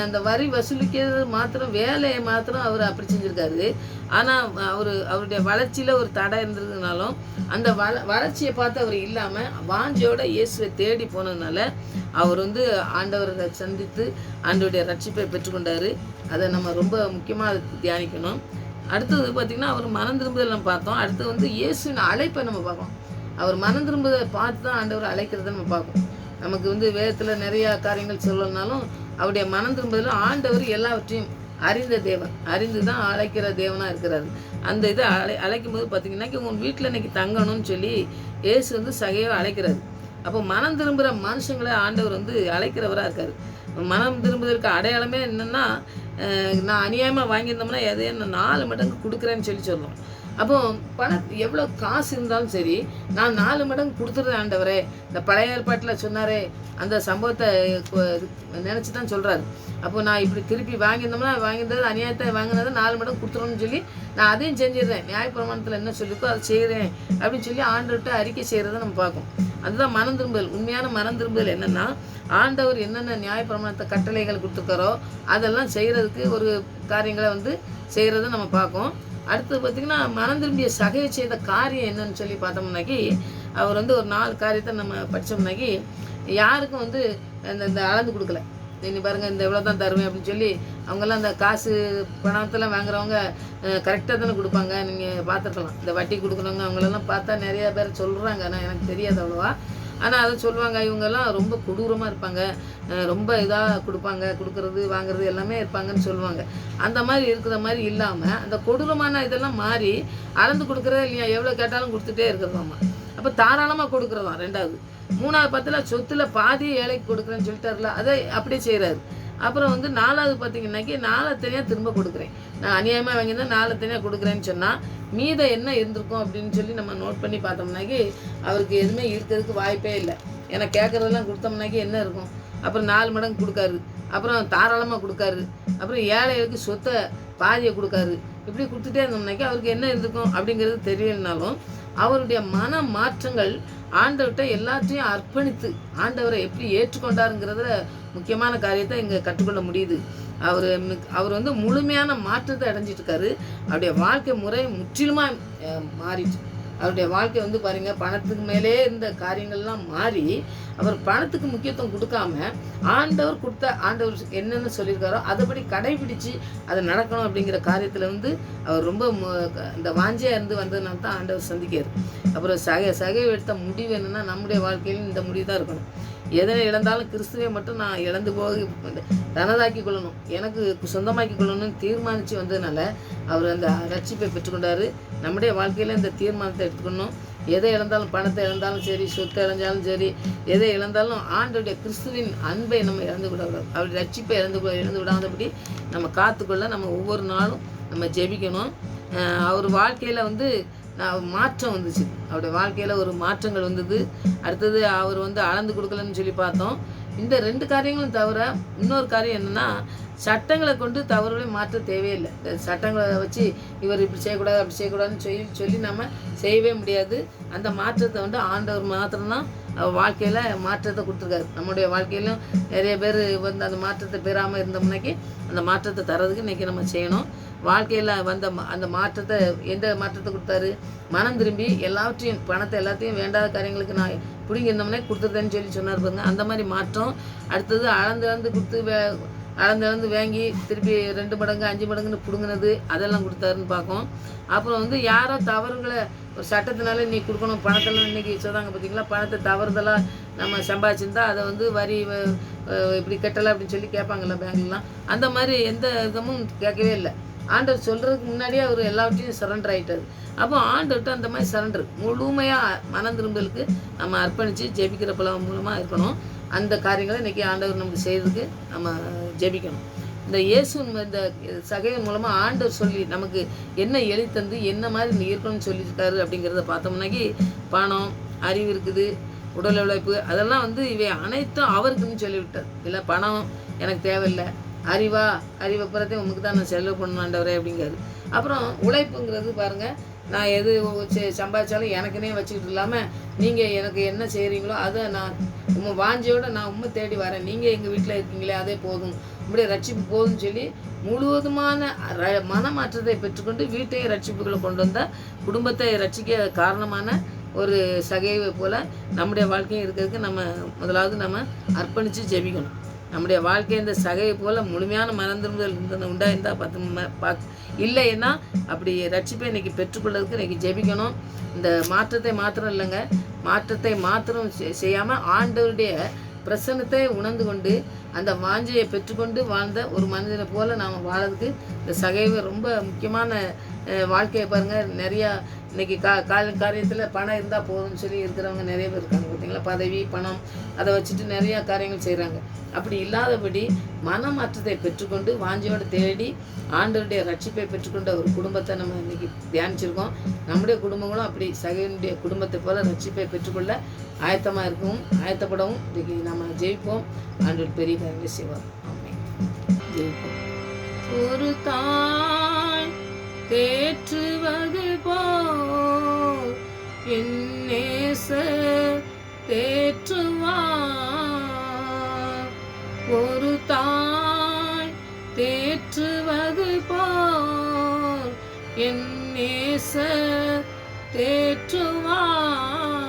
அந்த வரி வசூலிக்கிறது மாத்திரம் வேலையை மாத்திரம் அவர் அப்படி செஞ்சுருக்காரு. ஆனால் அவருடைய வளர்ச்சியில் ஒரு தடை இருந்ததுனாலும் அந்த வளர்ச்சியை பார்த்து அவர் இல்லாமல் வாஞ்சியோட இயேசுவை தேடி போனதுனால அவர் வந்து ஆண்டவரை சந்தித்து ஆண்டவருடைய ரட்சிப்பை பெற்றுக்கொண்டார். அதை நம்ம ரொம்ப முக்கியமாக தியானிக்கணும். அடுத்தது பார்த்திங்கன்னா அவர் மனம் திரும்புதல் நம்ம பார்த்தோம். அடுத்தது வந்து இயேசுவின் அழைப்பை நம்ம பார்க்கணும். அவர் மனம் திரும்புதலை பார்த்து தான் ஆண்டவர் அழைக்கிறத நம்ம பார்ப்போம். நமக்கு வந்து வேதத்தில் நிறையா காரியங்கள் சொல்லணும்னாலும் அவருடைய மனம் திரும்புதலும் ஆண்டவர் எல்லாவற்றையும் அறிந்த தேவன், அறிந்து தான் அழைக்கிற தேவனாக இருக்கிறாரு. அந்த இதை அழைக்கும் போது பார்த்தீங்கன்னாக்கி உங்கள் வீட்டில் இன்றைக்கி தங்கணும்னு சொல்லி இயேசு வந்து சகையை அழைக்கிறாரு. அப்போ மனம் திரும்புகிற மனுஷங்களை ஆண்டவர் வந்து அழைக்கிறவராக இருக்கார். மனம் திரும்புவதற்கு அடையாளமே என்னென்னா, நான் அநியாயமாக வாங்கியிருந்தோம்னா எதையும் நான் 4 மடங்கு கொடுக்குறேன்னு சொல்லி சொல்லுவோம். அப்போ எவ்வளோ காசு இருந்தாலும் சரி, நான் 4 மடங்கு கொடுத்துருது ஆண்டவரே. இந்த பழைய ஏற்பாட்டில் சொன்னாரே அந்த சம்பவத்தை நினச்சி தான் சொல்கிறாரு. அப்போ நான் இப்படி திருப்பி வாங்கியிருந்தது அநியாயத்தை வாங்கினதை 4 மடங்கு கொடுத்துருன்னு சொல்லி நான் அதையும் செஞ்சிடுறேன், நியாயப்பிரமாணத்தில் என்ன சொல்லிக்கோ அதை செய்கிறேன் அப்படின்னு சொல்லி ஆண்டவர்கிட்ட அறிக்கை செய்கிறத நம்ம பார்ப்போம். அதுதான் மனம் திரும்புதல். உண்மையான மனம் திரும்புதல் என்னென்னா, ஆண்டவர் என்னென்ன நியாயப்பிரமாணத்தை கட்டளைகள் கொடுத்துருக்காரோ அதெல்லாம் செய்கிறதுக்கு ஒரு காரியங்களை வந்து செய்கிறத நம்ம பார்ப்போம். அடுத்தது பார்த்திங்கன்னா மனம் திரும்பிய சகையை செய்த காரியம் என்னன்னு சொல்லி பார்த்தோம்னாக்கி, அவர் வந்து ஒரு 4 காரியத்தை நம்ம படித்தோம்னாக்கி, யாருக்கும் வந்து இந்த அளந்து கொடுக்கல. நீ பாருங்கள் இந்த எவ்வளோ தான் தருவேன் அப்படின்னு சொல்லி அவங்கெல்லாம் அந்த காசு பணத்தில் வாங்குறவங்க கரெக்டாக தானே கொடுப்பாங்க. நீங்கள் பார்த்துருக்கலாம். இந்த வட்டி கொடுக்குறவங்க அவங்களெல்லாம் பார்த்தா நிறையா பேர் சொல்கிறாங்க. ஆனால் எனக்கு தெரியாது அவ்வளோவா. ஆனால் அதை சொல்லுவாங்க, இவங்கெல்லாம் ரொம்ப கொடூரமாக இருப்பாங்க, ரொம்ப இதாக கொடுக்குறது வாங்குறது எல்லாமே இருப்பாங்கன்னு சொல்லுவாங்க. அந்த மாதிரி இருக்கிற மாதிரி இல்லாமல் அந்த கொடூரமான இதெல்லாம் மாறி அளந்து கொடுக்குறது இல்லையா, எவ்வளோ கேட்டாலும் கொடுத்துட்டே இருக்கிறதாம்மா. அப்போ தாராளமாக கொடுக்குறதாம். 2வது 3வது பத்தில் சொத்தில் பாதி ஏழைக்கு கொடுக்குறேன்னு சொல்லிட்டாருல, அதை அப்படியே செய்கிறாரு. அப்புறம் வந்து 4வது பார்த்திங்கன்னாக்கி 4 தனியாக திரும்ப கொடுக்குறேன், நான் அநியாயமாக வாங்கியிருந்தேன் 4 தனியாக கொடுக்குறேன்னு சொன்னால் மீதம் என்ன இருந்திருக்கும் அப்படின்னு சொல்லி நம்ம நோட் பண்ணி பார்த்தோம்னாக்கி அவருக்கு எதுவுமே இருக்கிறதுக்கு வாய்ப்பே இல்லை. ஏன்னா கேட்குறதெல்லாம் கொடுத்தோம்னாக்கி என்ன இருக்கும். அப்புறம் 4 மடங்கு கொடுக்காரு, அப்புறம் தாராளமாக கொடுக்காரு, அப்புறம் ஏழைகளுக்கு சொத்தை பாதியை கொடுக்காரு. இப்படி கொடுத்துட்டே இருந்தோம்னாக்கி அவருக்கு என்ன இருந்திருக்கும் அப்படிங்கிறது தெரியலனாலும் அவருடைய மன மாற்றங்கள் ஆண்டவர்கிட்ட எல்லாத்தையும் அர்ப்பணித்து ஆண்டவரை எப்படி ஏற்றுக்கொண்டாருங்கிறத முக்கியமான காரியத்தை இங்கே கற்றுக்கொள்ள முடியுது. அவர் வந்து முழுமையான மாற்றத்தை அடைஞ்சிட்டு இருக்காரு. அவருடைய வாழ்க்கை முறை முற்றிலுமாக மாறிட்டு, அவருடைய வாழ்க்கை வந்து பாருங்கள் பணத்துக்கு மேலே இருந்த காரியங்கள்லாம் மாறி அவர் பணத்துக்கு முக்கியத்துவம் கொடுக்காம ஆண்டவர் என்னென்ன சொல்லியிருக்காரோ அதைப்படி கடைபிடிச்சு அதை நடக்கணும் அப்படிங்கிற காரியத்தில் வந்து அவர் ரொம்ப இந்த வாஞ்சியாக இருந்து வந்ததுனால தான் ஆண்டவர் சந்திக்கார். அப்புறம் சகை எடுத்த முடிவு என்னென்னா நம்முடைய வாழ்க்கையிலும் இந்த முடிவு தான் இருக்கணும். எதை இழந்தாலும் கிறிஸ்துவை மட்டும் நான் இழந்து போக தனதாக்கி கொள்ளணும், எனக்கு சொந்தமாக்கி கொள்ளணும்னு தீர்மானித்து வந்ததுனால அவர் அந்த ரட்சிப்பை பெற்றுக்கொண்டார். நம்முடைய வாழ்க்கையில் இந்த தீர்மானத்தை எடுத்துக்கணும். எதை இழந்தாலும், பணத்தை இழந்தாலும் சரி, சொத்தை இழந்தாலும் சரி, எதை இழந்தாலும் ஆண்டவருடைய கிறிஸ்துவின் அன்பை நம்ம இழந்து விடக்கூடாது. அவருடைய ரட்சிப்பை இழந்து விடாதபடி நம்ம காத்துக்கொள்ள நம்ம ஒவ்வொரு நாளும் நம்ம ஜெபிக்கணும். அவர் வாழ்க்கையில் மாற்றம் வந்துச்சு. அவருடைய வாழ்க்கையில் ஒரு மாற்றங்கள் வந்தது. அடுத்தது அவர் அளந்து கொடுக்கலன்னு சொல்லி பார்த்தோம். இந்த 2 காரியங்களும் தவிர இன்னொரு காரியம் என்னென்னா, சட்டங்களை கொண்டு தவறுகளை மாற்ற தேவையில்லை. இந்த சட்டங்களை வச்சு இவர் இப்படி செய்யக்கூடாது, அப்படி செய்யக்கூடாதுன்னு சொல்லி நம்ம செய்யவே முடியாது. அந்த மாற்றத்தை ஆண்டவர் மாத்திரம்தான் வாழ்க்கையில் மாற்றத்தை கொடுத்துருக்காரு. நம்முடைய வாழ்க்கையிலும் நிறைய பேர் அந்த மாற்றத்தை பெறாமல் இருந்தோம்னாக்கி அந்த மாற்றத்தை தரதுக்கு இன்றைக்கி நம்ம செய்யணும். வாழ்க்கையில் அந்த மாற்றத்தை, எந்த மாற்றத்தை கொடுத்தாரு? மனம் திரும்பி எல்லாவற்றையும், பணத்தை எல்லாத்தையும் வேண்டாத காரியங்களுக்கு நான் பிடிங்கிருந்தோம்னே கொடுத்துருந்தேன்னு சொன்னார் பாருங்க. அந்த மாதிரி மாற்றம். அடுத்தது அளந்து கொடுத்து அளந்து வாங்கி திருப்பி 2 மடங்கு 5 மடங்குன்னு பிடுங்கினது, அதெல்லாம் கொடுத்தாருன்னு பார்ப்போம். அப்புறம் யாரோ தவறுகளை ஒரு சட்டத்தினால நீ கொடுக்கணும், பணத்தெல்லாம் இன்றைக்கி சொல்கிறாங்க பார்த்தீங்களா, பணத்தை தவறுதலாக நம்ம சம்பாதிச்சிருந்தா அதை வரி இப்படி கட்டலை அப்படின்னு சொல்லி கேட்பாங்கள்ல பேங்க்லாம். அந்த மாதிரி எந்த விதமும் கேட்கவே இல்லை. ஆண்டவர் சொல்கிறதுக்கு முன்னாடியே அவர் எல்லாவற்றையும் சரண்டர் ஆகிட்டார். அப்போ ஆண்டவர்கிட்ட அந்த மாதிரி சரண்டர் முழுமையாக மனம் திரும்பலுக்கு நம்ம அர்ப்பணித்து ஜெபிக்கிற பழம் மூலமாக இருக்கணும். அந்த காரியங்களை இன்றைக்கி ஆண்டவர் நமக்கு செய்கிறதுக்கு நம்ம ஜெபிக்கணும். இந்த இயேசு இந்த சகையின் மூலமாக ஆண்டவர் சொல்லி நமக்கு என்ன எழுத்தந்து என்ன மாதிரி நீ இருக்கணும்னு சொல்லியிருக்காரு அப்படிங்கிறத பார்த்தோம்னாக்கி, பணம், அறிவு இருக்குது, உடல் உழைப்பு, அதெல்லாம் இவை அனைத்தும் அவருக்குன்னு சொல்லிவிட்டார். இல்லை பணம் எனக்கு தேவையில்லை, அறிவை பிறத்தையும் உங்களுக்கு தான் நான் செலவு பண்ணாண்டவரே அப்படிங்கிறாரு. அப்புறம் உழைப்புங்கிறது பாருங்கள், நான் எது சம்பாதிச்சாலும் எனக்குன்னே வச்சுக்கிட்டு இல்லாமல் நீங்கள் எனக்கு என்ன செய்கிறீங்களோ அதை நான் வாஞ்சியோடு நான் உண்மை தேடி வரேன், நீங்கள் எங்கள் வீட்டில் இருக்கீங்களே அதே போதும், உங்களுடைய ரட்சிப்பு போதும்னு சொல்லி முழுவதுமான மனமாற்றத்தை பெற்றுக்கொண்டு வீட்டையும் ரட்சிப்புகளை கொண்டு வந்தால் குடும்பத்தை ரட்சிக்க காரணமான ஒரு சகைவை போல் நம்முடைய வாழ்க்கையும் இருக்கிறதுக்கு நம்ம முதலாவது நம்ம அர்ப்பணித்து ஜெபிக்கணும். நம்முடைய வாழ்க்கை இந்த சகையை போல் முழுமையான மனந்திரும்புதல் உண்டாயிருந்தால் இல்லைன்னா அப்படி ரட்சிப்பை இன்றைக்கி பெற்றுக்கொள்றதுக்கு இன்றைக்கி ஜெபிக்கணும். இந்த மாற்றத்தை மாத்திரம் இல்லைங்க, மாற்றத்தை மாத்திரம் செய்யாமல் ஆண்டவருடைய பிரசன்னத்தை உணர்ந்து கொண்டு அந்த வாஞ்சையை பெற்றுக்கொண்டு வாழ்ந்த ஒரு மனிதனை போல் நாம் வாழறதுக்கு இந்த சகைவை ரொம்ப முக்கியமான வாழ்க்கையை பாருங்கள். நிறையா இன்றைக்கி காரியத்தில் பணம் இருந்தால் போதும்னு சொல்லி இருக்கிறவங்க நிறைய பேர் இருக்காங்க பார்த்தீங்களா. பதவி, பணம், அதை வச்சுட்டு நிறையா காரியங்கள் செய்கிறாங்க. அப்படி இல்லாதபடி மனமாற்றத்தை பெற்றுக்கொண்டு வாஞ்சியோடு தேடி ஆண்டவருடைய ரட்சிப்பை பெற்றுக்கொண்ட ஒரு குடும்பத்தை நம்ம இன்றைக்கி தியானிச்சிருக்கோம். நம்முடைய குடும்பங்களும் அப்படி சகையினுடைய குடும்பத்தை போல் ரட்சிப்பை பெற்றுக்கொள்ள ஆயத்தமாக இருக்கவும் ஆயத்தப்படவும் இன்றைக்கி நம்ம ஜெயிப்போம். ஆண்டவர் பெரிய காரியங்களை செய்வார். ஆமென். ஜெயிப்போம். ஒரு தாய் தேற்றுவது போல் என் நேசர் தேற்றுவார். ஒரு தாய் தேற்றுவது போல் என் நேசர் தேற்றுவார்.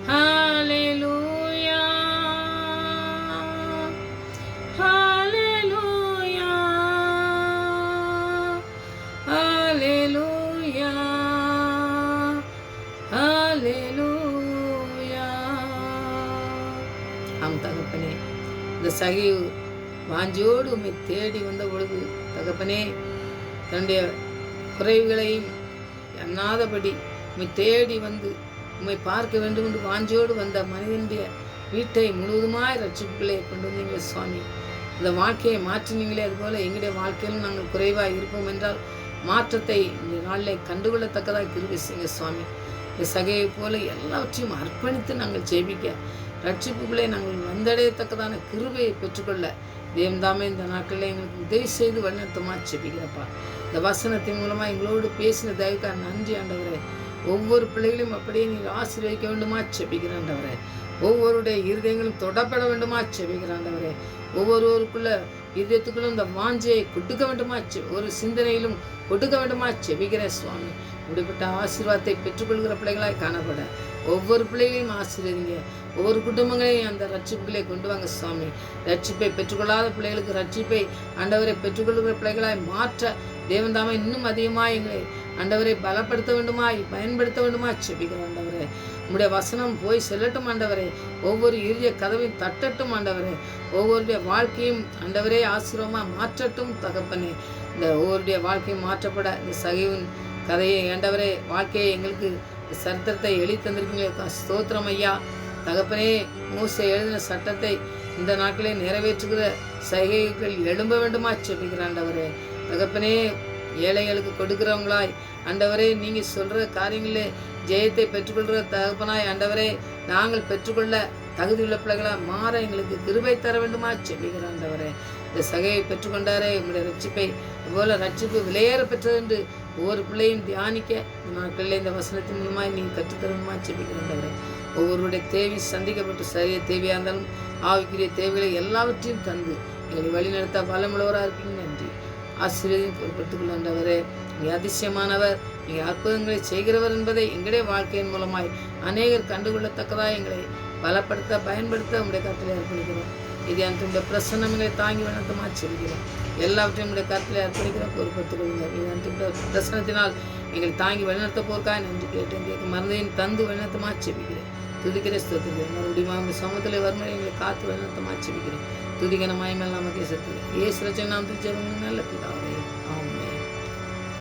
ஹல்லேலூயா, ஹல்லேலூயா, ஹல்லேலூயா, ஹல்லேலூயா. ஆம் தகப்பனே, இந்த சகைவு வாஞ்சியோடு உம்மை தேடி வந்த பொழுது தகப்பனே, தன்னுடைய குறைவுகளையும் எண்ணாதபடி உம்மை தேடி வந்து உம்மை பார்க்க வேண்டும் என்று வாஞ்சியோடு வந்த மனிதனுடைய வீட்டை முழுவதுமாய் ரட்சிப்புகளை கொண்டு வந்தீங்களே சுவாமி. இந்த வாழ்க்கையை மாற்றினீங்களே, அதுபோல் எங்களுடைய வாழ்க்கையிலும் நாங்கள் குறைவாக இருப்போம் என்றால் மாற்றத்தை இந்த நாளில் கண்டுகொள்ளத்தக்கதாக கிருபை செய்யுங்க சுவாமி. இந்த சகையை போல எல்லாவற்றையும் அர்ப்பணித்து நாங்கள் ஜெபிக்க, ரட்சிப்புகளை நாங்கள் வந்தடையத்தக்கதான கிருபையை பெற்றுக்கொள்ள தேவன்தாமே இந்த நாட்களில் எங்களுக்கு உதவி செய்து வழிநடத்தமாக ஜெபிக்கிறப்பா. இந்த வசனத்தின் மூலமாக எங்களோடு பேசின தயவுக்காக நன்றி ஆண்டவரே. ஒவ்வொரு பிள்ளைகளையும் அப்படியே நீங்கள் ஆசீர்வதிக்க வேண்டுமா ஜெபிக்கிறேன் ஆண்டவரே. ஒவ்வொருடைய இருதயங்களும் தொடப்பட வேண்டுமா ஜெபிக்கிறேன் ஆண்டவரே. ஒவ்வொருவருக்குள்ள இதயத்துக்குள்ளும் இந்த வாஞ்சையை கொடுக்க வேண்டுமா, ஒரு சிந்தனையிலும் கொடுக்க வேண்டுமா ஜெபிக்கிறேன் சுவாமி. இப்படிப்பட்ட ஆசீர்வாதத்தை பெற்றுக்கொள்கிற பிள்ளைகளாய் காணப்பட ஒவ்வொரு பிள்ளைகளையும் ஆசீர்வதிங்க. ஒவ்வொரு குடும்பங்களையும் அந்த ரட்சிப்புகளை கொண்டு வாங்க சுவாமி. ரட்சிப்பை பெற்றுக்கொள்ளாத பிள்ளைகளுக்கு ரட்சிப்பை ஆண்டவரை பெற்றுக்கொள்கிற பிள்ளைகளாய் மாற்ற தேவன்தாமே இன்னும் அதிகமாக எங்களை ஆண்டவரை பலப்படுத்த வேண்டுமாய் பயன்படுத்த வேண்டுமாய் செபிக்கிறோம் ஆண்டவரே. உம்முடைய வசனம் போய் செல்லட்டும் ஆண்டவரே. ஒவ்வொரு இறுதிய கதவையும் தட்டட்டும் ஆண்டவரே. ஒவ்வொருடைய வாழ்க்கையும் ஆண்டவரே ஆசீர்வாதமாக மாற்றட்டும் தகப்பனே. இந்த ஒவ்வொருடைய வாழ்க்கையும் மாற்றப்பட இந்த சகைவின் கதையை ஆண்டவரே வாழ்க்கையை எங்களுக்கு சரித்திரத்தை எழுதி தந்திருக்கீங்களே ஸ்தோத்திரம் ஐயா. தகப்பனே, மோசே எழுதின சட்டத்தை இந்த நாட்களே நிறைவேற்றுகிற சகைகள் எழும்ப வேண்டுமா செபிக்கிற ஆண்டவரே. தகப்பனே, ஏழைகளுக்கு கொடுக்கிறவங்களாய் ஆண்டவரே, நீங்கள் சொல்கிற காரியங்களே ஜெயத்தை பெற்றுக்கொள்கிற தகப்பனாய் ஆண்டவரே, நாங்கள் பெற்றுக்கொள்ள தகுதியுள்ள பிள்ளைகளாக மாற எங்களுக்கு கிருபை தர வேண்டுமா செபிக்கிற ஆண்டவரே. இந்த சகையை பெற்றுக்கொண்டாரே உங்களுடைய ரட்சிப்பை இதுபோல ரட்சிப்பு விலையேற பெற்றது என்று ஒவ்வொரு பிள்ளையும் தியானிக்க இந்த நாட்களில் இந்த வசனத்தின் மூலமாய் நீங்கள் கற்றுத்தரணுமா செபிக்கிறேன். ஒவ்வொருடைய தேவை சந்திக்கப்பட்டு சரிய தேவையாக இருந்தாலும் ஆவிக்குரிய தேவைகளை எல்லாவற்றையும் தந்து எங்களை வழிநடத்த பலமுள்ளவராக இருக்கீங்க. நன்றி. ஆசீர்வாதம் பொறுப்படுத்திக் கொள்கின்றவரே, நீங்கள் அதிசயமானவர், நீங்கள் அற்புதங்களை செய்கிறவர் என்பதை எங்களுடைய வாழ்க்கையின் மூலமாய் அநேகர் கண்டுகொள்ளத்தக்கதாக எங்களை பலப்படுத்த பயன்படுத்த உங்களுடைய கருத்தில் அர்ப்பணிக்கிறோம். இது அந்த பிரசன்னம் எங்களை தாங்கி வணக்கமாக செல்கிறோம். எல்லாவற்றையும் உங்களுடைய கருத்தில் அர்ப்பணிக்கிறோம். பொறுப்படுத்திக் கொள்ளுங்கள். இது அந்த பிரசனத்தினால் எங்களை தாங்கி வழிநடத்த போர்க்காக நன்றி கேட்க மருந்தையும் தந்து வழிநடத்தமாக செபிக்கிறேன். துதிக்கிற ஸ்தோத்திரிக்கிறேன். மறுபடியும் அவங்க சமூகத்தில் வருமுறை எங்களை காத்து வழிநடத்தமாக செபிக்கிறேன். துதிகன மாயமெல்லாம் நமக்கு செத்துக்கிறேன். ஏசு ரச்சனை நாம் திருச்செவங்க நல்ல பிதாவே.